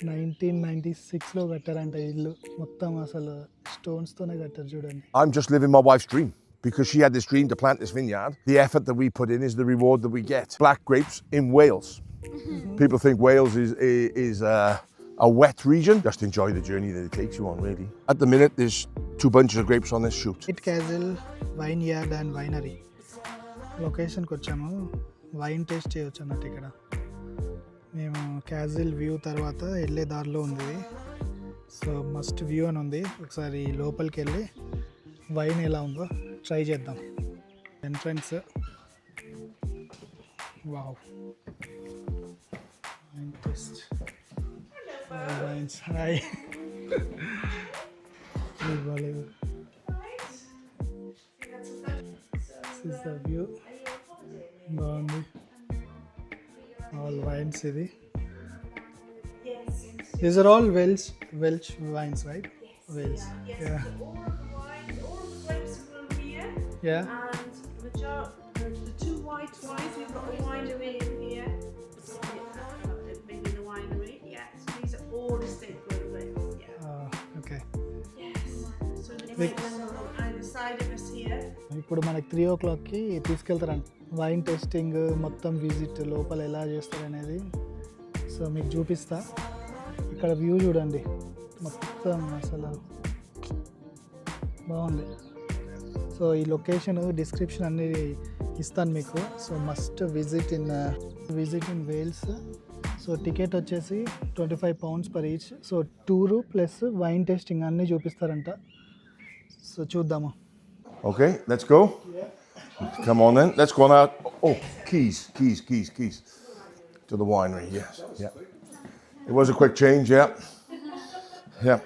1996 లో కట్టారంట ఇల్లు మొత్తం అసలు స్టోన్స్ తోనే కట్టారు చూడండి. I'm just living my wife's dream because she had this dream to plant this vineyard. The effort that we put in is the reward that we get. Black grapes in Wales. People think Wales is a wet region. Just enjoy the journey that it takes you on, really. At the minute, there's 2 bunches of grapes on this shoot. White Castle Vineyard and Winery లొకేషన్కి వచ్చాము. Wine taste చేయొచ్చు అన్నట్టు ఇక్కడ. మేము castle view తర్వాత వెళ్ళే దారిలో ఉంది, సో మస్ట్ వ్యూ అని ఉంది. ఒకసారి లోపలికి వెళ్ళి వైన్ ఎలా ఉందో ట్రై చేద్దాం. Entrance wow, wine taste wines. Hi బాగాలేదు. దిస్ ఇస్ ద వ్యూ, బాగుంది. All wines ఇది. These are all Welsh wines, right? Yes. Welsh. Yes. Yeah. So all of the wine, all of the grapes are from here. Yeah. And the 2 white wines, we've got a winery in here. Maybe the winery, yeah. So these are all estate grapes, yeah. Okay. Yes. So the grapes are on either side of us here. ఇప్పుడు మనకి 3 o'clockకి తీసుకెళ్తారంట wine testing, మొత్తం visit లోపల ఎలా చేస్తారు అనేది. So మీకు చూపిస్తా. ఇక్కడ వ్యూ చూడండి, మొత్తం అసలు బాగుంది. సో ఈ లొకేషన్ డిస్క్రిప్షన్ అన్ని ఇస్తాను మీకు. So must visit in Wales. So ticket వచ్చేసి £25 per each. So tour plus wine tasting అన్నీ చూపిస్తారంట. సో చూద్దాము. Okay, let's go. Yeah. Come on then. Let's go now. Oh, keys to the winery. Yes, yeah. It was a quick change. Yeah, yeah.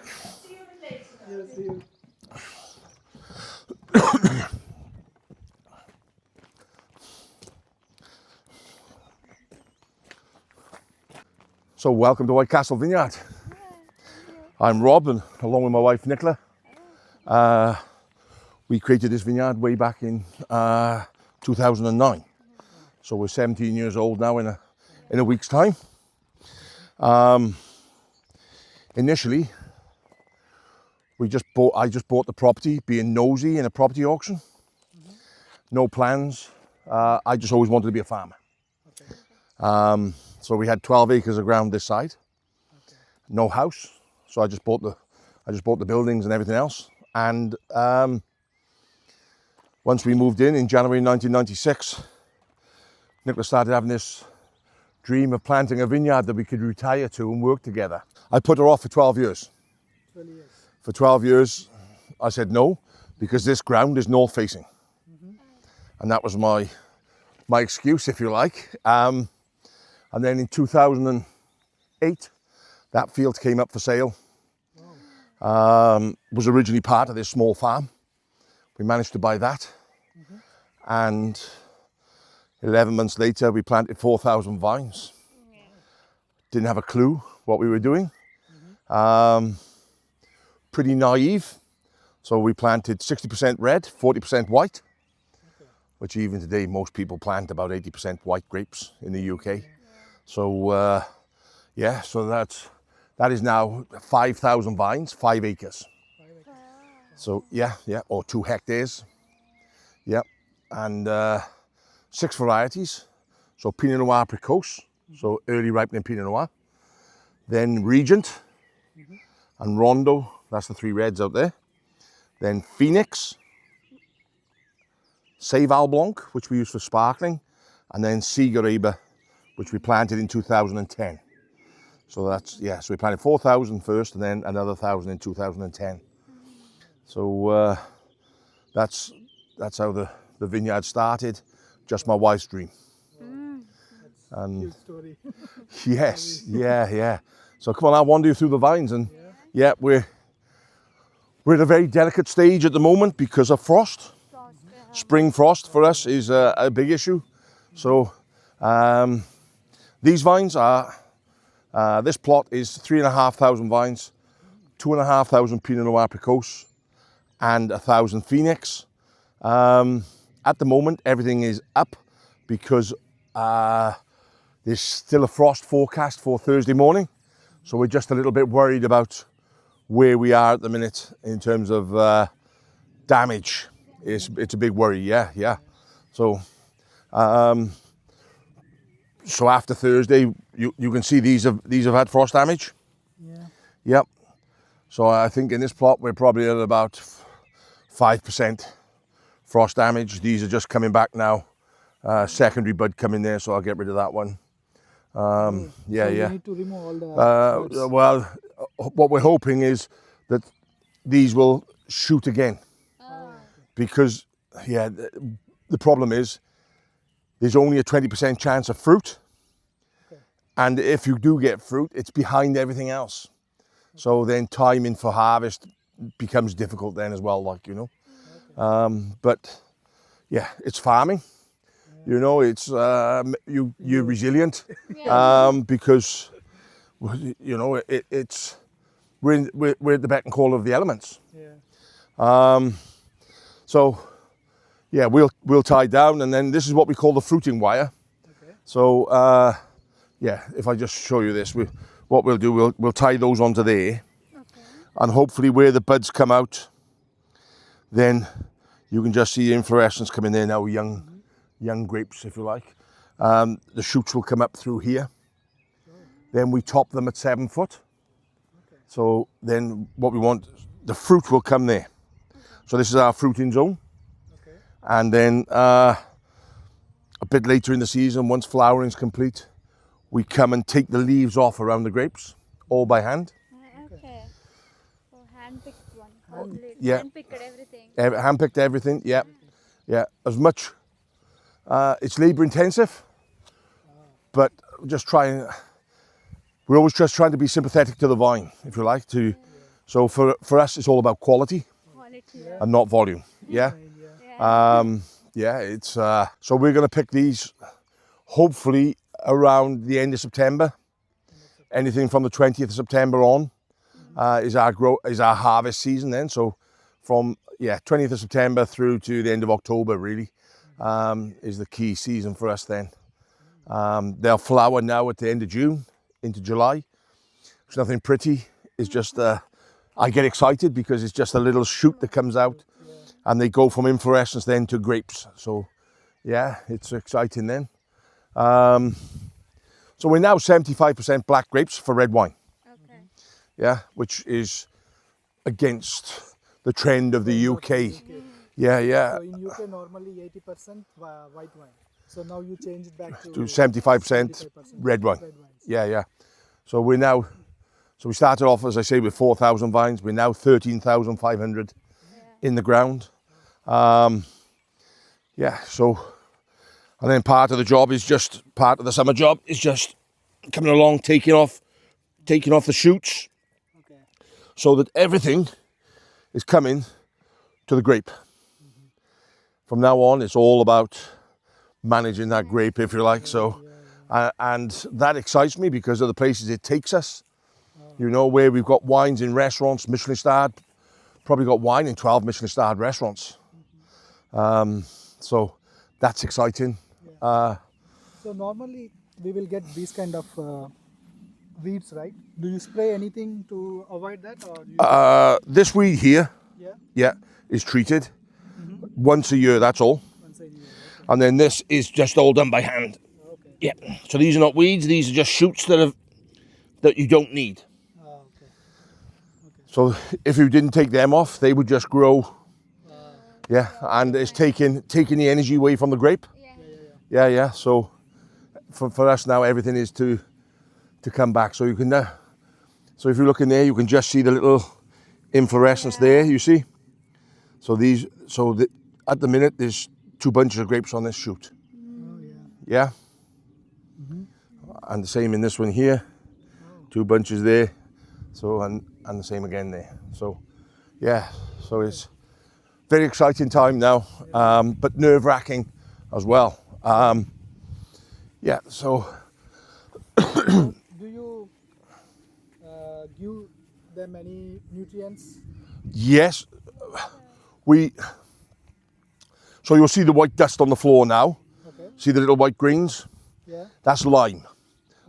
So welcome to White Castle Vineyard. I'm Rob, and along with my wife Nicola, we created this vineyard way back in 2009. So we're 17 years old now in a week's time. Initially, I just bought the property, being nosy in a property auction. No plans. I just always wanted to be a farmer. Okay. So we had 12 acres of ground this side. Okay. No house. So I just bought the buildings and everything else. And once we moved in January 1996, Nicola started having this dream of planting a vineyard that we could retire to and work together. I put her off for 12 years. 12 years. For 12 years, I said no, because this ground is north facing. And that was my excuse, if you like. And then in 2008, that field came up for sale. Was originally part of this small farm. We managed to buy that. And 11 months later, we planted 4,000 vines. Didn't have a clue what we were doing. Pretty naive. So we planted 60% red, 40% white, which even today, most people plant about 80% white grapes in the UK. So, so that is now 5,000 vines, 5 acres. So, or 2 hectares. Yeah, and 6 varieties. So Pinot Noir Précoce, so early ripening Pinot Noir. Then Regent and Rondo, that's the 3 reds out there. Then Phoenix, Seyval Blanc, which we use for sparkling, and then Siegerrebe, which we planted in 2010. So so we planted 4,000 first and then another 1,000 in 2010. So that's how the vineyard started, just my wife's dream. And Cute story. yes, yeah. So come on, I'll wander you through the vines, and we're at a very delicate stage at the moment because of frost. Spring frost for us is a big issue. So these vines are, this plot is 3,500 vines, 2,500 Pinot Noir Précoce, and 1,000 Phoenix. At the moment, everything is up because there's still a frost forecast for Thursday morning. So we're just a little bit worried about where we are at the minute in terms of damage. It's a big worry, yeah. So so after Thursday, you can see these have had frost damage. Yeah. Yep. So I think in this plot we're probably at about 5% frost damage. These are just coming back now. Secondary bud coming there, so I'll get rid of that one. So you need to remove all the buds. Well, what we're hoping is that these will shoot again, because the problem is there's only a 20% chance of fruit, and if you do get fruit, it's behind everything else. So then timing for harvest becomes difficult then as well, like, you know. But yeah, it's farming. You know, it's you're resilient, because you know it's we're at the beck and call of the elements. Yeah. So yeah, we'll tie down, and then this is what we call the fruiting wire. Okay. So yeah, if I just show you this, what we'll do, we'll tie those onto there, and hopefully where the buds come out, then you can just see inflorescence coming there now, young grapes, if you like. The shoots will come up through here. Then we top them at 7 foot. So then what we want, the fruit will come there. So this is our fruiting zone. And then a bit later in the season, once flowering's complete, we come and take the leaves off around the grapes, all by hand. Okay. So hand-picked one. Yeah. Hand-picked everything. Hand-picked everything, yeah. Yeah, as much. It's labour intensive, but we're always just trying to be sympathetic to the vine, if you like. So for us, it's all about quality and not volume. Yeah. It's so we're going to pick these hopefully around the end of September. Anything from the 20th of September on is our harvest season then. So from 20th of September through to the end of October really. Is the key season for us then. They'll flower now at the end of June into July. It's nothing pretty. It's just, I get excited because it's just a little shoot that comes out, and they go from inflorescence then to grapes. So yeah, it's exciting then. So we're now 75% black grapes for red wine. Okay. Yeah, which is against the trend of the UK. Yeah. So in UK normally 80% white wine. So now you change it back to 75% red wine. Yeah. So we started off, as I say, with 4,000 vines. We're now 13,500 in the ground. So, and then part of the summer job is just coming along, taking off the shoots, so that everything is coming to the grape. From now on, it's all about managing that grape, if you like. So, and that excites me because of the places it takes us. You know, where we've got wines in restaurants, Michelin starred, probably got wine in 12 Michelin starred restaurants. So that's exciting. So normally we will get these kind of weeds, right? Do you spray anything to avoid that, or do you... This weed here, Yeah. is treated once a year. That's all. Once a year. Okay. And then this is just all done by hand. Okay. Yeah. So these are not weeds. These are just shoots that you don't need. Okay. So if you didn't take them off, they would just grow. And it's taking the energy away from the grape. Yeah. So for us now, everything is to come back. So you can so if you look in there, you can just see the little inflorescence there. You see. So at the minute, there's 2 bunches of grapes on this shoot. Oh, Yeah. And the same in this one here. 2 bunches there. So and the same again there. So yeah. So it's very exciting time now, but nerve-wracking as well. So do you give them any nutrients? yes, so you'll see the white dust on the floor now. Okay. See the little white greens? Yeah. That's lime.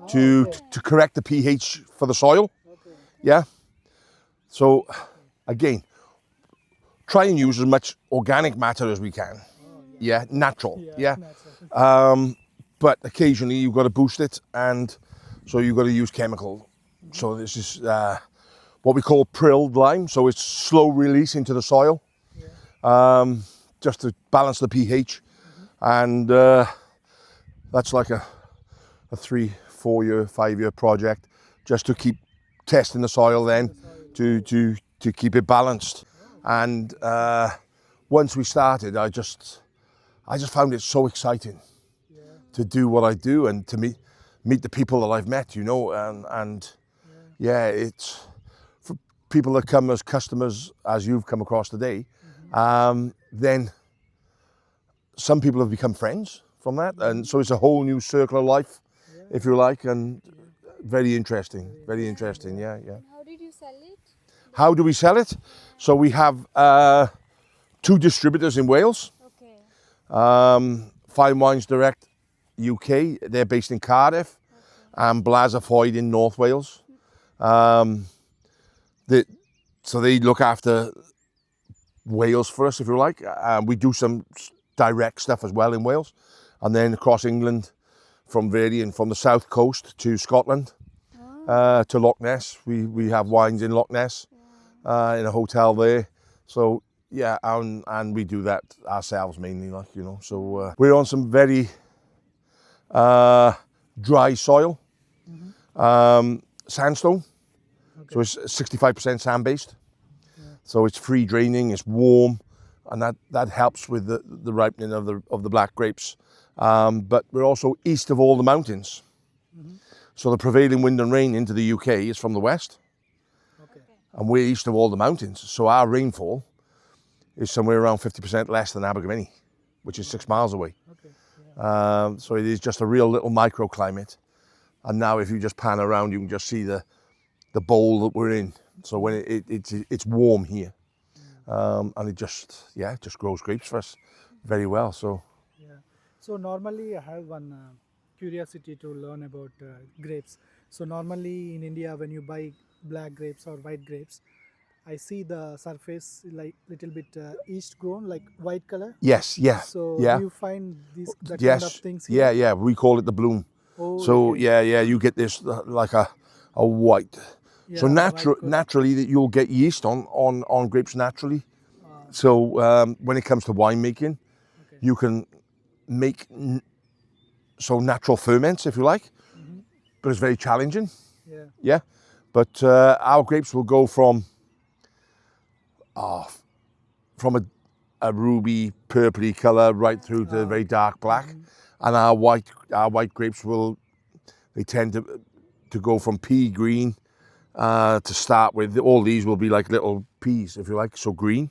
to correct the pH for the soil. Yeah. So again, try and use as much organic matter as we can. Yeah, natural. Yeah. But occasionally you've got to boost it, and so you've got to use chemical. So this is what we call prilled lime. So it's slow release into the soil, just to balance the pH. And that's like a 3, 4 year, 5 year project, just to keep testing the soil then to keep it balanced. And once we started, I just found it so exciting to do what I do and to meet the people that I've met, you know, and it's for people that come as customers, as you've come across today, then some people have become friends from that, and so it's a whole new circle of life, if you like, and very interesting, yeah. And how did you sell it? How do we sell it? So we have 2 distributors in Wales. Okay. Fine Wines Direct UK, they're based in Cardiff, and Blasafoyd in North Wales. So they look after Wales for us, if you like. We do some direct stuff as well in Wales, and then across England, from the south coast to Scotland, to Loch Ness. We have wines in Loch Ness, in a hotel there. So yeah, and we do that ourselves mainly, like, you know. So we're on some very dry soil, sandstone. So it's 65% sand based. So it's free draining, it's warm, and that helps with the ripening of the black grapes. But we're also east of all the mountains. So the prevailing wind and rain into the UK is from the west. And we're east of all the mountains. So our rainfall is somewhere around 50% less than Abergavenny, which is 6 miles away. So it is just a real little microclimate. And now if you just pan around, you can just see the bowl that we're in. So when it's warm here, and it just grows grapes for us very well. So So normally I have one curiosity to learn about grapes. So normally in India, when you buy black grapes or white grapes, I see the surface like little bit east grown, like white color. yes, yeah, So yeah, do you find that yes, kind of things here? yeah. We call it the bloom. Oh, So okay. you get this like a white. So Yeah, white color. naturally that you'll get yeast on grapes naturally. So when it comes to winemaking, you can make natural ferments, if you like, but it's very challenging. Yeah. But our grapes will go from a ruby purpley color right through to very dark black, and our white grapes they tend to go from pea green to start with. All these will be like little peas, if you like, so green,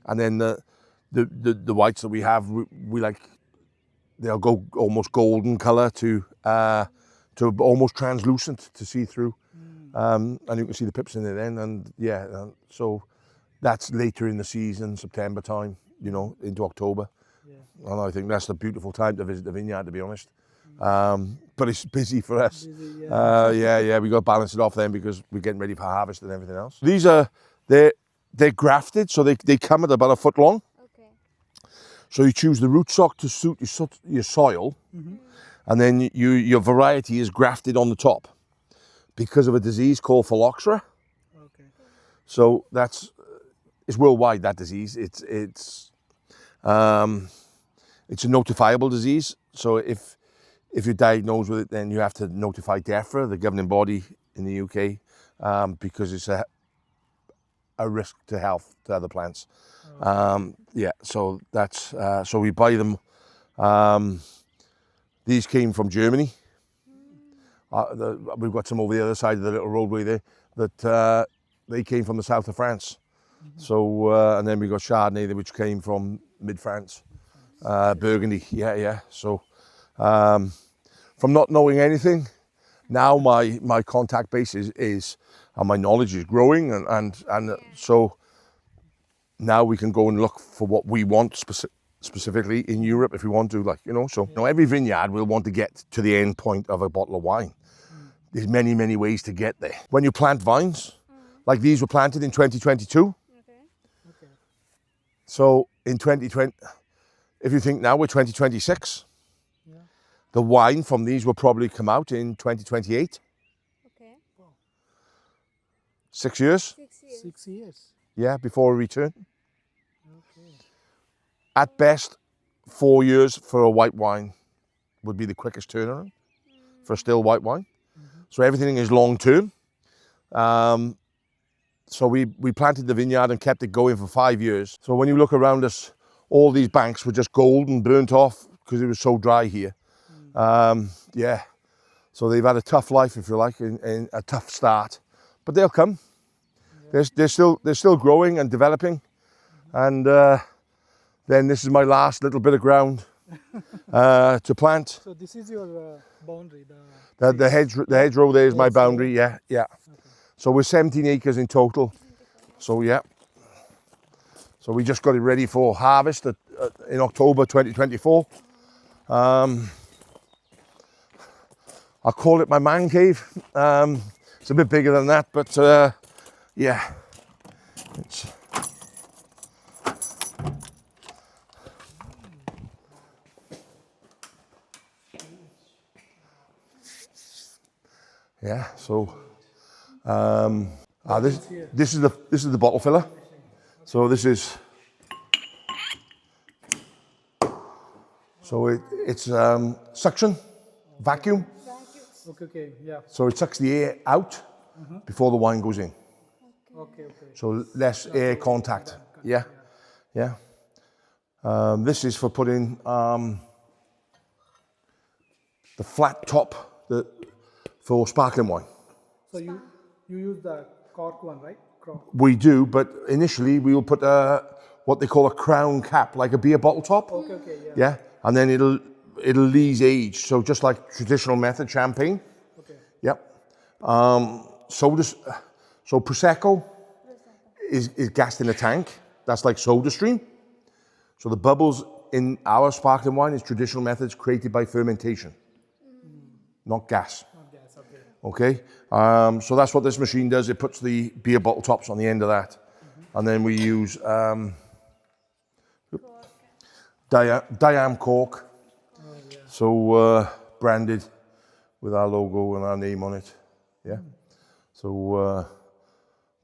and then the whites that we have, we like, they'll go almost golden color to almost translucent to see through, and you can see the pips in it then, and so that's later in the season, September time, you know, into October. And I think that's the beautiful time to visit the vineyard, to be honest. But it's busy for us. We got to balance it off then because we're getting ready for harvest and everything else. These they're grafted, so they come at about a foot long. Okay. So you choose the rootstock to suit your soil, and then your variety is grafted on the top because of a disease called phylloxera. Okay. So it's worldwide, that disease. It's a notifiable disease. So if you're diagnosed with it, then you have to notify DEFRA, the governing body in the UK, because it's a risk to health to other plants. So that's so we buy them. These came from Germany. We've got some over the other side of the little roadway there that they came from the south of France. So and then we got Chardonnay, which came from mid-France, Burgundy. So from not knowing anything, now my contact base is and my knowledge is growing, and so now we can go and look for what we want specifically in Europe if we want to, like, you know. So every vineyard will want to get to the end point of a bottle of wine. there's many ways to get there. When you plant vines, like these were planted in 2022. Okay. So in 2020, if you think now we're 2026, Yeah. the wine from these will probably come out in 2028. Okay. 6 years, 6 years. 6 years. yeah, before a return. Okay. At best, 4 years for a white wine would be the quickest turnaround for a still white wine. So everything is long term. So we planted the vineyard and kept it going for 5 years. So when you look around us, all these banks were just gold and burnt off because it was so dry here. Yeah, so they've had a tough life, if you like, and a tough start, but they'll come. They're still growing and developing, and then this is my last little bit of ground to plant. So this is your boundary. The hedgerow there is my boundary. Yeah. So we're 17 acres in total. So yeah. So we just got it ready for harvest in October 2024. I call it my man cave. It's a bit bigger than that, but yeah. Yeah. So this is the bottle filler. So this is. So it's suction, vacuum. Okay. Yeah. So it sucks the air out before the wine goes in. Okay. So less air contact. Yeah. This is for putting the flat top for sparkling wine. So you use the cork one, right? We do, but initially we will put what they call a crown cap, like a beer bottle top. Okay. Yeah, and then it'll lees age. So just like traditional method champagne. Okay. Yep. So Prosecco is gassed in a tank. That's like soda stream. So the bubbles in our sparkling wine is traditional methods created by fermentation, not gas. Okay. So that's what this machine does. It puts the beer bottle tops on the end of that, and then we use Diam cork. So branded with our logo and our name on it. Yeah. So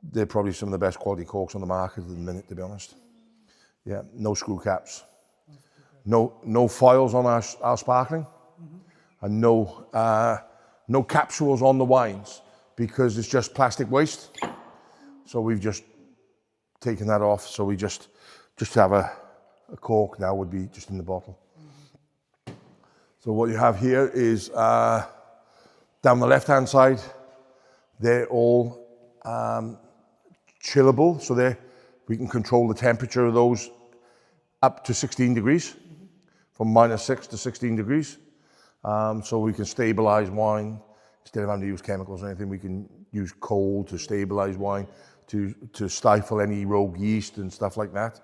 they're probably some of the best quality corks on the market at the minute, to be honest. Yeah. No screw caps. No foils on our sparkling, and no capsules on the wines because it's just plastic waste. So we've just taken that off. So we just have a cork now would be just in the bottle. So what you have here is down the left-hand side, they're all chillable. So we can control the temperature of those up to 16 degrees, from -6 to 16 degrees. So we can stabilize wine instead of having to use chemicals or anything. We can use cold to stabilize wine, to stifle any rogue yeast and stuff like that.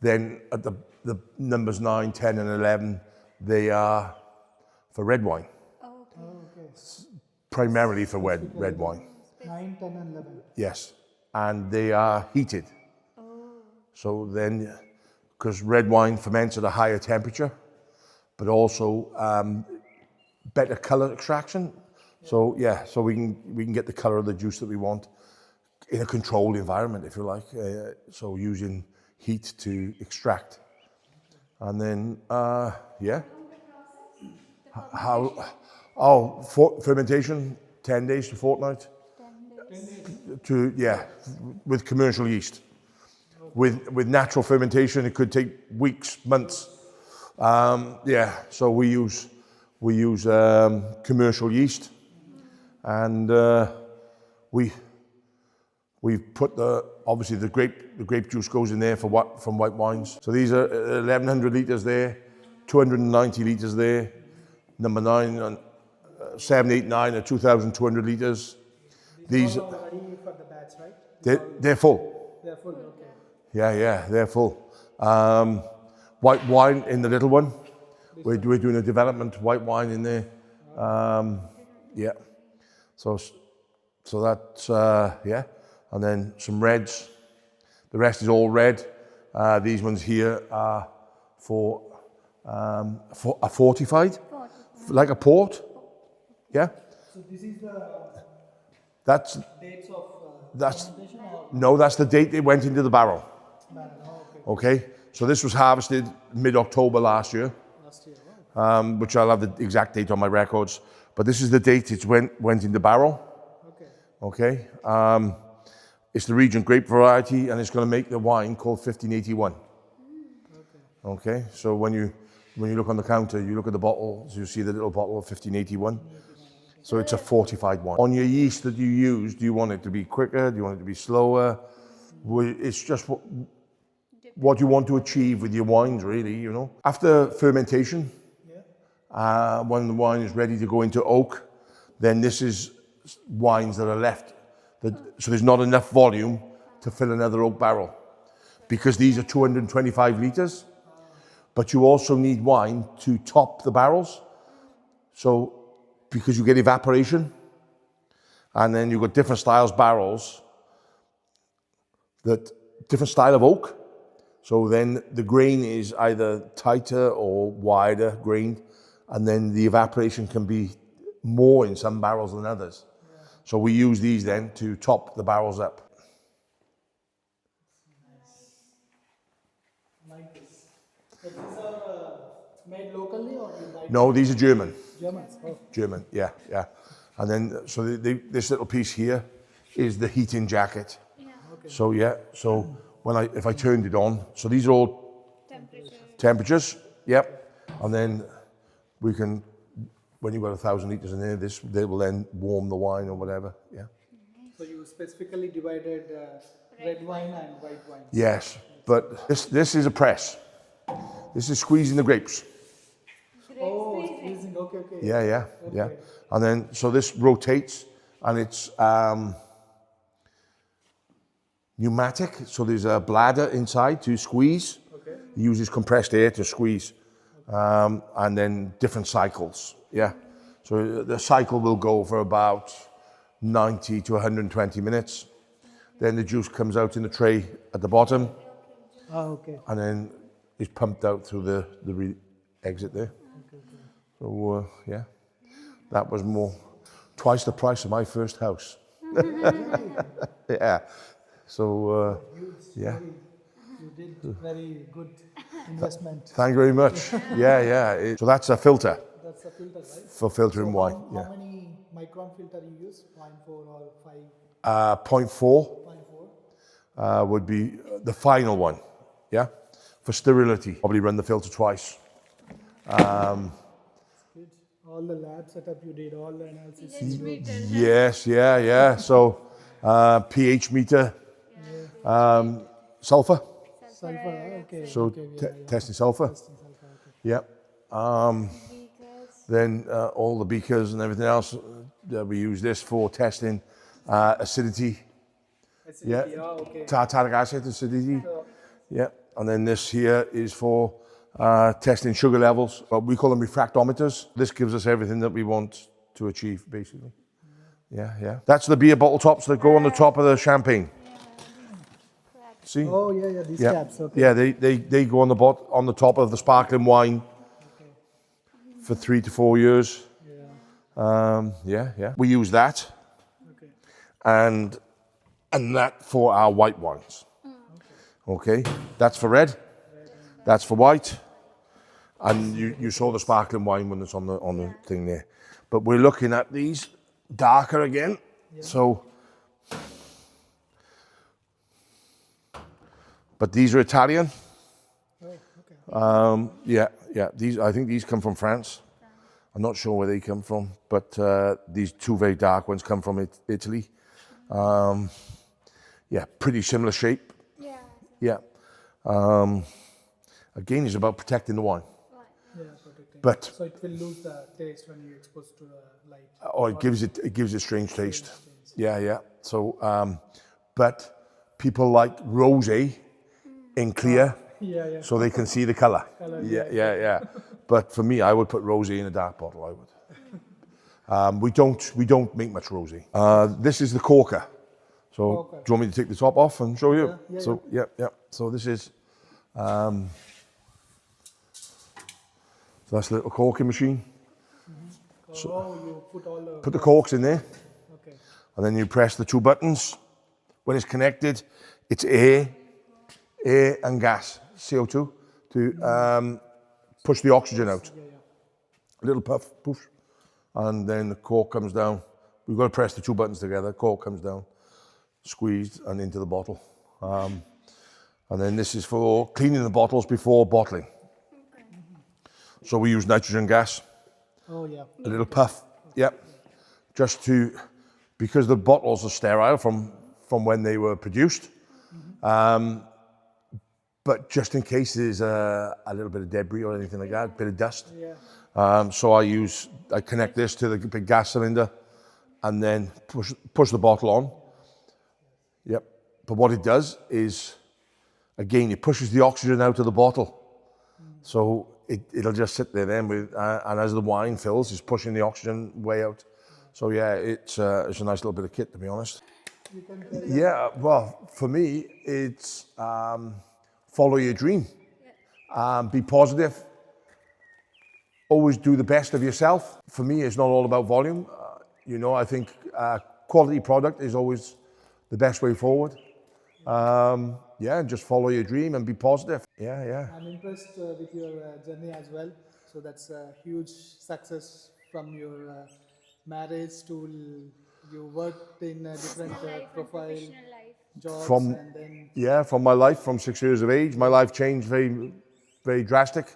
Then at the numbers 9, 10, and 11, they are for red wine. Okay. Primarily for red wine. 9, 10, and 11. Yes, and they are heated. So then, because red wine ferments at a higher temperature, but also better color extraction. So yeah, so we can get the color of the juice that we want in a controlled environment, if you like. So using heat to extract, and then yeah. Fermentation 10 days to fortnight. 10 days. With commercial yeast. With natural fermentation, it could take weeks, months. So we use commercial yeast, and we've put obviously the grape juice goes in there from white wines. So these are 1,100 litres there, 290 litres there. Number 9 and 7, 8, 9 are 2,200 litres. These are ready for the batch, right? They're full. They're full. Okay. Yeah, they're full. White wine in the little one. We're doing a development white wine in there. Yeah. So that's, yeah. And then some reds. The rest is all red. These ones here are for a fortified, like a port. Yeah. So this is the That's dates of that's fermentation or no, that's the date it went into the barrel. barrel? Oh, okay. Okay. So this was harvested mid-October last year, Last year. Oh, which I'll have the exact date on my records. But this is the date it went in the barrel. okay. Okay. It's the Regent grape variety, and it's going to make the wine called 1581. Okay. So when you look on the counter, you look at the bottles, you see the little bottle of 1581. So it's a fortified wine. On your yeast that you use, do you want it to be quicker? Do you want it to be slower? It's just what you want to achieve with your wines, really, you know. After fermentation, when the wine is ready to go into oak, then this is wines that are left. So there's not enough volume to fill another oak barrel, because these are 225 litres. But you also need wine to top the barrels. So, because you get evaporation, and then you've got different styles barrels, different style of oak. So then the grain is either tighter or wider grained, and then the evaporation can be more in some barrels than others. So we use these then to top the barrels up. Like this. So these are made locally or you buy? No, these are German. Germans. Oh, German, yeah. And then, so this little piece here is the heating jacket. okay. So yeah, so if I turned it on, so these are all temperatures, yep. And then we can, when you've got 1,000 litres in there, they will then warm the wine or whatever, yeah. So you specifically divided red wine and white wine. Yes, but this is a press. This is squeezing the grapes. Oh, squeezing. Okay. Yeah. And then, so this rotates, and it's pneumatic. So there's a bladder inside to squeeze. Okay. It uses compressed air to squeeze, and then different cycles. Yeah. So the cycle will go for about 90 to 120 minutes. Then the juice comes out in the tray at the bottom, Okay. and then is pumped out through the exit there. So yeah, that was twice the price of my first house. Yeah. So yeah. You did very good investment. Thank you very much. Yeah. So that's a filter That's a filter, right? for filtering wine. How many micron filter you use? 0.4 or 5? 0.4 0.4. would be the final one. Yeah. For sterility, probably run the filter twice. Good. All the lab setup you did, all the analysis. Yes, yeah. So pH meter, sulfur. Sulfur, okay. So testing sulfur. Testing sulfur, okay. Yeah. Then all the beakers and everything else, we use this for testing acidity. Yeah. Okay. Tartaric acid acidity. Yeah. And then this here is for testing sugar levels. We call them refractometers. This gives us everything that we want to achieve, basically. Yeah. That's the beer bottle tops that go on the top of the champagne. See? Oh, yeah, these caps, okay. Yeah, they go on the top of the sparkling wine for 3 to 4 years. Yeah. We use that. Okay. And that for our white wines. Okay, that's for red, that's for white, and you saw the sparkling wine when it's on the thing there. But we're looking at these darker again. So, but these are Italian. Oh, okay. Yeah. I think these come from France. I'm not sure where they come from, but these two very dark ones come from Italy. Yeah, pretty similar shape. Yeah. Again, it's about protecting the wine. Yeah, protecting. But So it will lose the taste when you expose to the light. or it gives it strange taste. Yeah. So, but people like rosé in clear, Yeah. so they can see the color. Yeah. But for me, I would put rosé in a dark bottle. I would. We don't make much rosé. This is the corker. So do you want me to take the top off and show you? Yeah. So this is so that's the little corking machine. You put all the... Put the corks in there, Okay. and then you press the two buttons. When it's connected, it's air and gas, CO2, to push the oxygen out. A little puff, poof, and then the cork comes down. We've got to press the two buttons together. Cork comes down, squeezed and into the bottle. And then this is for cleaning the bottles before bottling. So we use nitrogen gas. Oh, yeah. A little puff, just to, because the bottles are sterile from when they were produced. But just in case there's a little bit of debris or anything like that, a bit of dust. So I connect this to the big gas cylinder and then push the bottle on. But what it does is, again, it pushes the oxygen out of the bottle. So it'll just sit there then, and as the wine fills, it's pushing the oxygen way out. So yeah, it's a nice little bit of kit, to be honest. Yeah, well, for me, it's follow your dream. Be positive. Always do the best of yourself. For me, it's not all about volume. I think quality product is always the best way forward. Just follow your dream and be positive. I'm impressed with your journey as well. So that's a huge success from your marriage to you worked in a different profile, professional life. jobs, From and then from my life, from 6 years of age, my life changed very, very drastic.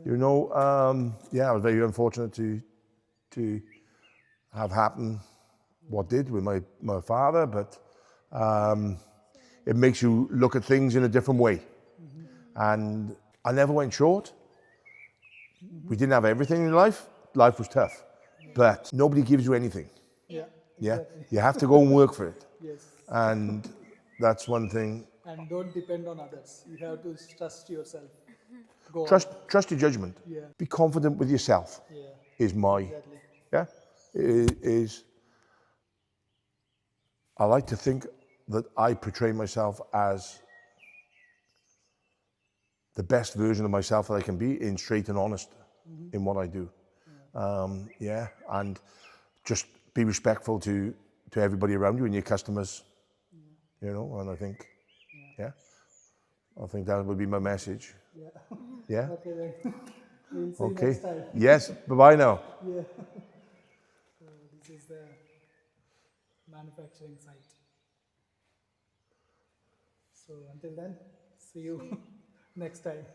I was very unfortunate to have happened what did with my father, but it makes you look at things in a different way. And I never went short. We didn't have everything in life. Life was tough, but nobody gives you anything. Exactly. You have to go and work for it. Yes. And that's one thing. And don't depend on others. You have to trust yourself. Go on. Trust your judgment. Be confident with yourself. Is my Exactly. I like to think that I portray myself as the best version of myself that I can be, in straight and honest in what I do. And just be respectful to everybody around you and your customers, and I think, I think that would be my message. Yeah? Okay then. We'll see you Okay. next time. Yes, bye-bye now. So this is the manufacturing site. So until then, see you next time.